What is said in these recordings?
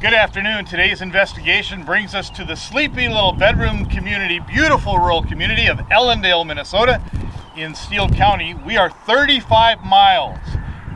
Good afternoon. Today's investigation brings us to the sleepy little bedroom community, beautiful rural community of Ellendale, Minnesota in Steele County. We are 35 miles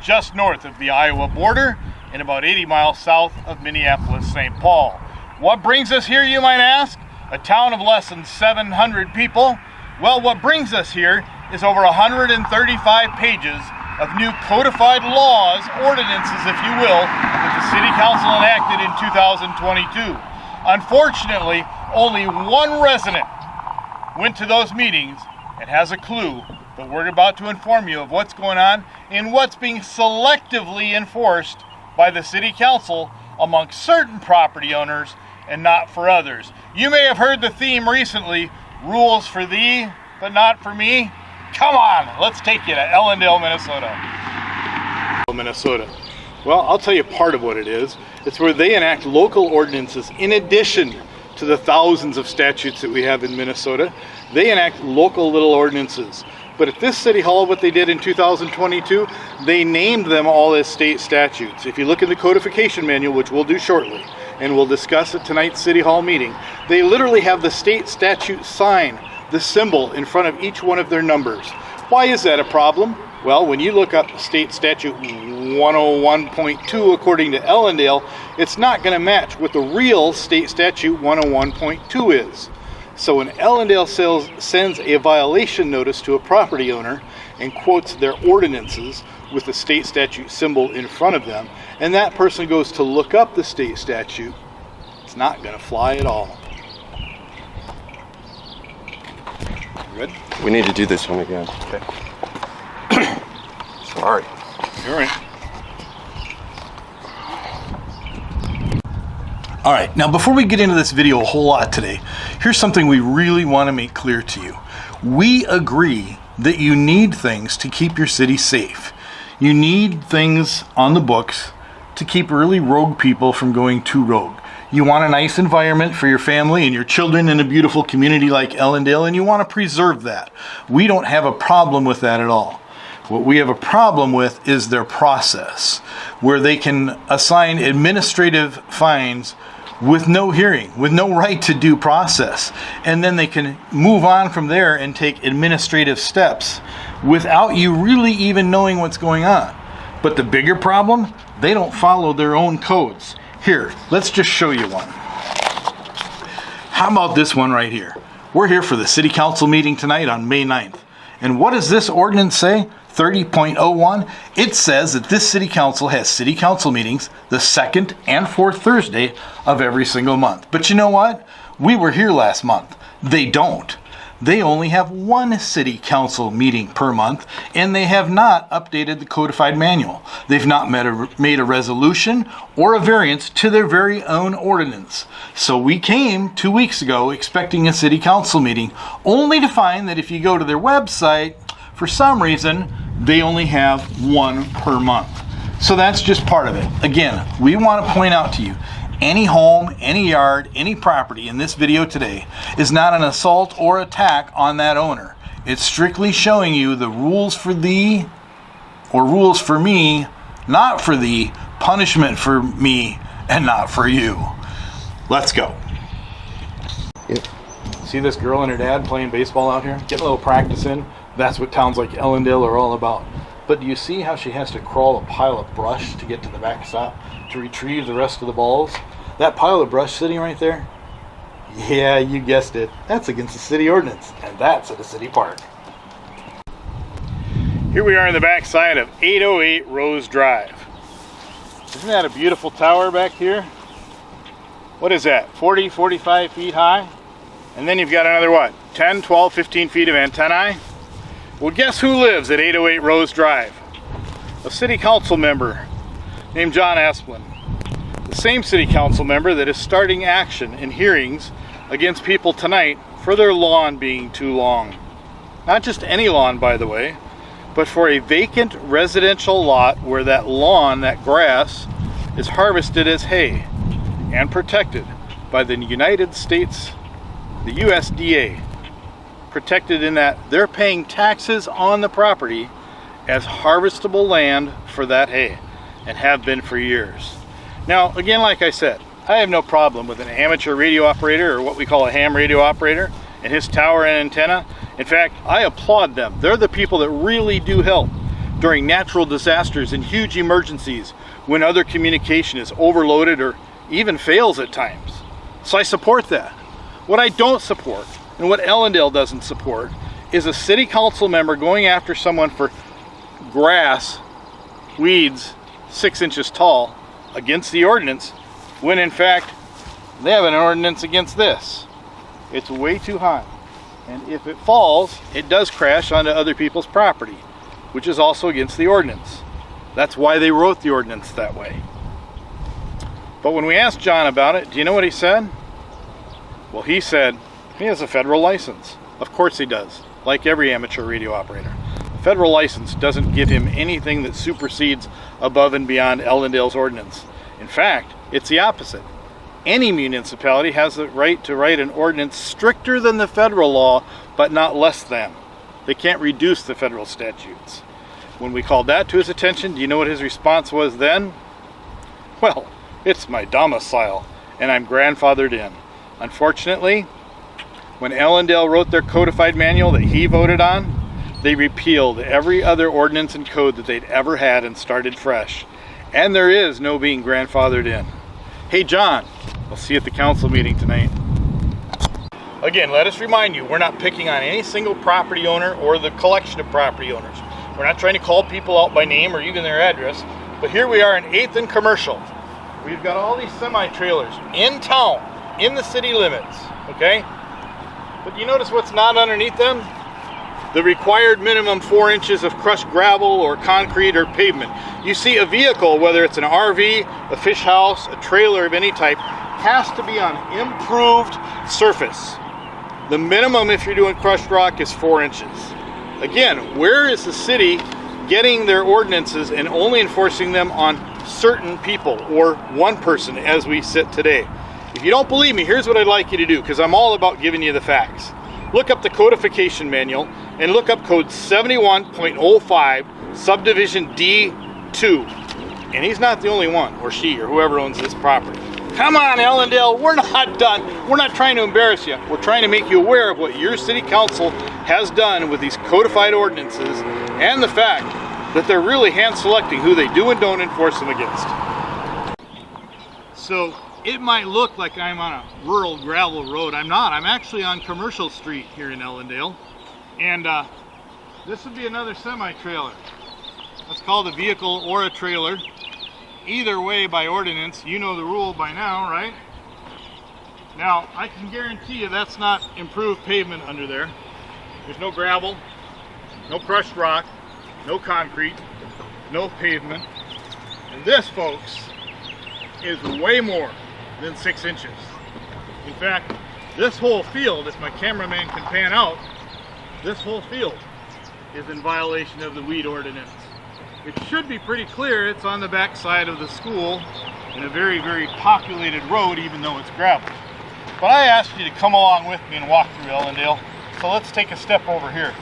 just north of the Iowa border and about 80 miles south of Minneapolis, St. Paul. What brings us here, you might ask? A town of less than 700 people? Well, what brings us here is over 135 pages of new codified laws, ordinances if you will, that the City Council enacted in 2022. Unfortunately, only one resident went to those meetings and has a clue, but we're about to inform you of what's going on and what's being selectively enforced by the City Council amongst certain property owners and not for others. You may have heard the theme recently, rules for thee, but not for me. Come on, let's take you to Ellendale, Minnesota. Well, I'll tell you part of what it is. It's where they enact local ordinances in addition to the thousands of statutes that we have in Minnesota. They enact local little ordinances. But at this City Hall, what they did in 2022, they named them all as state statutes. If you look in the codification manual, which we'll do shortly, and we'll discuss at tonight's City Hall meeting, they literally have the state statute sign, the symbol in front of each one of their numbers. Why is that a problem? Well, when you look up State Statute 101.2 according to Ellendale, it's not going to match what the real State Statute 101.2 is. So when Ellendale sends a violation notice to a property owner and quotes their ordinances with the state statute symbol in front of them, and that person goes to look up the state statute, it's not going to fly at all. Good? We need to do this one again. Okay. Sorry. You're right. All right, now before we get into this video a whole lot today, here's something we really want to make clear to you. We agree that you need things to keep your city safe. You need things on the books to keep really rogue people from going too rogue. You want a nice environment for your family and your children in a beautiful community like Ellendale, and you want to preserve that. We don't have a problem with that at all. What we have a problem with is their process, where they can assign administrative fines with no hearing, with no right to due process. And then they can move on from there and take administrative steps without you really even knowing what's going on. But the bigger problem, they don't follow their own codes. Here, let's just show you one. How about this one right here? We're here for the City Council meeting tonight on May 9th. And what does this ordinance say? 30.01, it says that this City Council has City Council meetings the second and fourth Thursday of every single month. But you know what? We were here last month. They don't. They only have one City Council meeting per month, and they have not updated the codified manual. They've not made a resolution or a variance to their very own ordinance. So we came 2 weeks ago expecting a City Council meeting, only to find that if you go to their website, for some reason, they only have one per month. So that's just part of it. Again, we want to point out to you, any home, any yard, any property in this video today is not an assault or attack on that owner. It's strictly showing you the rules for thee, or rules for me, not for thee, punishment for me, and not for you. Let's go. Yep. See this girl and her dad playing baseball out here? Getting a little practice in. That's what towns like Ellendale are all about. But do you see how she has to crawl a pile of brush to get to the backstop to retrieve the rest of the balls? That pile of brush sitting right there? Yeah, you guessed it. That's against the city ordinance, and that's at a city park. Here we are in the backside of 808 Rose Drive. Isn't that a beautiful tower back here? What is that, 40, 45 feet high? And then you've got another, what, 10, 12, 15 feet of antennae? Well, guess who lives at 808 Rose Drive? A city council member named John Asplin. The same city council member that is starting action in hearings against people tonight for their lawn being too long. Not just any lawn, by the way, but for a vacant residential lot where that lawn, that grass, is harvested as hay and protected by the United States, the USDA. Protected in that they're paying taxes on the property as harvestable land for that hay, and have been for years. Now, again, like I said, I have no problem with an amateur radio operator, or what we call a ham radio operator, and his tower and antenna. In fact, I applaud them. They're the people that really do help during natural disasters and huge emergencies when other communication is overloaded or even fails at times. So I support that. What I don't support, and what Ellendale doesn't support, is a city council member going after someone for grass, weeds 6 inches tall against the ordinance, when in fact they have an ordinance against this. It's way too high, and if it falls, it does crash onto other people's property, which is also against the ordinance. That's why they wrote the ordinance that way. But when we asked John about it, do you know what he said? Well, he said he has a federal license. Of course he does, like every amateur radio operator. A federal license doesn't give him anything that supersedes above and beyond Ellendale's ordinance. In fact, it's the opposite. Any municipality has the right to write an ordinance stricter than the federal law, but not less than. They can't reduce the federal statutes. When we called that to his attention, do you know what his response was then? Well, it's my domicile, and I'm grandfathered in. Unfortunately, when Ellendale wrote their codified manual that he voted on, they repealed every other ordinance and code that they'd ever had and started fresh. And there is no being grandfathered in. Hey John, we'll see you at the council meeting tonight. Again, let us remind you, we're not picking on any single property owner or the collection of property owners. We're not trying to call people out by name or even their address, but here we are in 8th and Commercial. We've got all these semi-trailers in town, in the city limits, okay? But you notice what's not underneath them? The required minimum 4 inches of crushed gravel or concrete or pavement. You see, a vehicle, whether it's an RV, a fish house, a trailer of any type, has to be on improved surface. The minimum, if you're doing crushed rock, is 4 inches. Again, where is the city getting their ordinances and only enforcing them on certain people or one person as we sit today? If you don't believe me, here's what I'd like you to do, because I'm all about giving you the facts. Look up the codification manual and look up code 71.05 subdivision D2. And he's not the only one, or she, or whoever owns this property. Come on, Ellendale, we're not done. We're not trying to embarrass you. We're trying to make you aware of what your city council has done with these codified ordinances and the fact that they're really hand selecting who they do and don't enforce them against. So it might look like I'm on a rural gravel road. I'm not. I'm actually on Commercial Street here in Ellendale. And this would be another semi-trailer. That's called a vehicle or a trailer. Either way, by ordinance, you know the rule by now, right? Now, I can guarantee you that's not improved pavement under there. There's no gravel, no crushed rock, no concrete, no pavement. And this, folks, is way more than 6 inches. In fact, this whole field, if my cameraman can pan out, this whole field is in violation of the weed ordinance. It should be pretty clear. It's on the back side of the school in a very, very populated road, even though it's gravel. But I asked you to come along with me and walk through Ellendale, so let's take a step over here.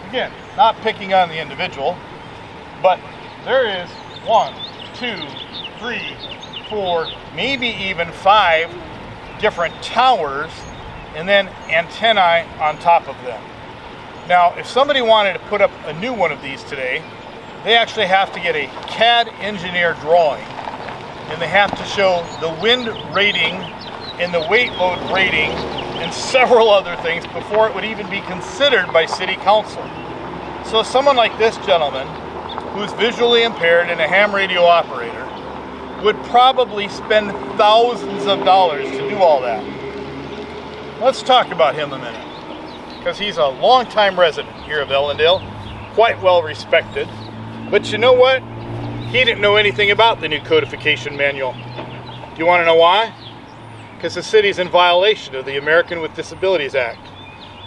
Again, not picking on the individual, but there is 1, 2, 3, 4, maybe even 5 different towers and then antennae on top of them. Now, if somebody wanted to put up a new one of these today, they actually have to get a CAD engineer drawing, and they have to show the wind rating and the weight load rating and several other things before it would even be considered by city council. So someone like this gentleman, who's visually impaired and a ham radio operator, would probably spend thousands of dollars to do all that. Let's talk about him a minute, because he's a longtime resident here of Ellendale, quite well respected. But you know what? He didn't know anything about the new codification manual. Do you want to know why? Because the city's in violation of the American with Disabilities Act.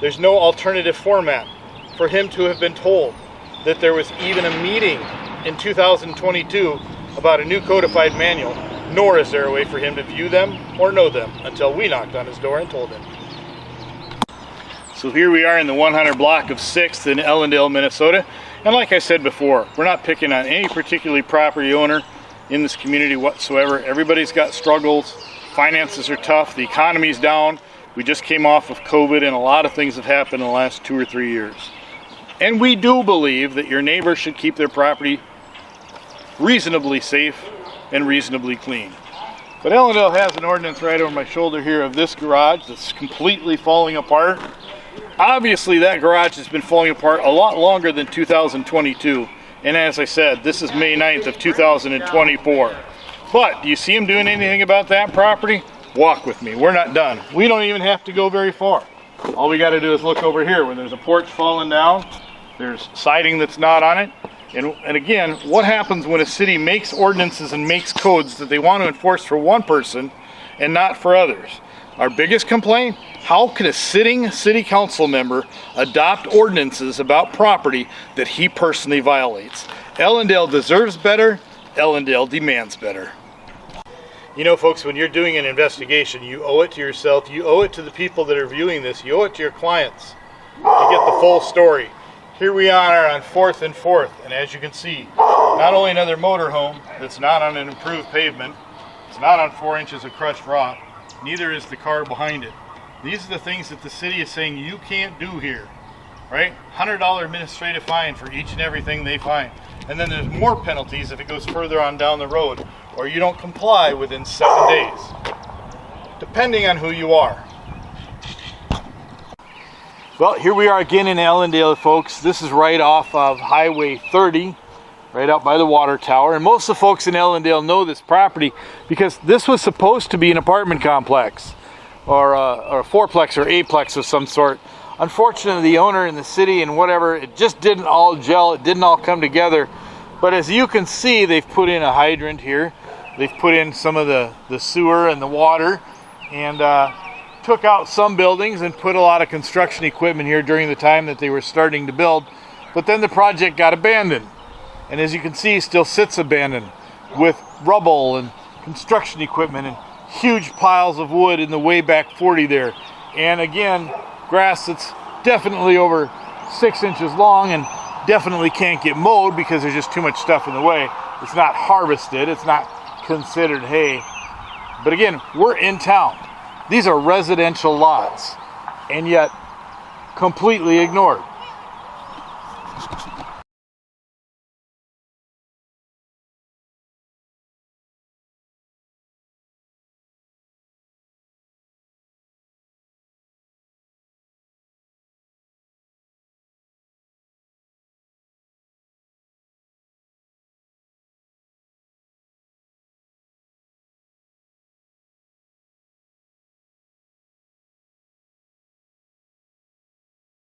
There's no alternative format for him to have been told that there was even a meeting in 2022 about a new codified manual, nor is there a way for him to view them or know them until we knocked on his door and told him. So here we are in the 100 block of 6th in Ellendale, Minnesota. And like I said before, we're not picking on any particular property owner in this community whatsoever. Everybody's got struggles. Finances are tough. The economy's down. We just came off of COVID, and a lot of things have happened in the last 2 or 3 years. And we do believe that your neighbors should keep their property reasonably safe and reasonably clean. But Ellendale has an ordinance right over my shoulder here of this garage that's completely falling apart. Obviously that garage has been falling apart a lot longer than 2022. And as I said, this is May 9th of 2024. But do you see him doing anything about that property? Walk with me, we're not done. We don't even have to go very far. All we gotta do is look over here where there's a porch falling down, there's siding that's not on it. And again, what happens when a city makes ordinances and makes codes that they want to enforce for one person and not for others? Our biggest complaint, how can a sitting city council member adopt ordinances about property that he personally violates? Ellendale deserves better, Ellendale demands better. You know, folks, when you're doing an investigation, you owe it to yourself, you owe it to the people that are viewing this, you owe it to your clients to get the full story. Here we are on 4th and 4th, and as you can see, not only another motorhome that's not on an improved pavement, it's not on 4 inches of crushed rock, neither is the car behind it. These are the things that the city is saying you can't do here, right? $100 administrative fine for each and everything they find. And then there's more penalties if it goes further on down the road, or you don't comply within 7 days, depending on who you are. Well, here we are again in Ellendale, folks. This is right off of Highway 30, right out by the water tower. And most of the folks in Ellendale know this property because this was supposed to be an apartment complex or a fourplex or eightplex of some sort. Unfortunately, the owner and the city and whatever, it just didn't all gel. It didn't all come together. But as you can see, they've put in a hydrant here. They've put in some of the sewer and the water, and took out some buildings and put a lot of construction equipment here during the time that they were starting to build. But then the project got abandoned. And as you can see, still sits abandoned with rubble and construction equipment and huge piles of wood in the way back 40 there. And again, grass that's definitely over 6 inches long and definitely can't get mowed because there's just too much stuff in the way. It's not harvested, it's not considered hay. But again, we're in town. These are residential lots, and yet completely ignored.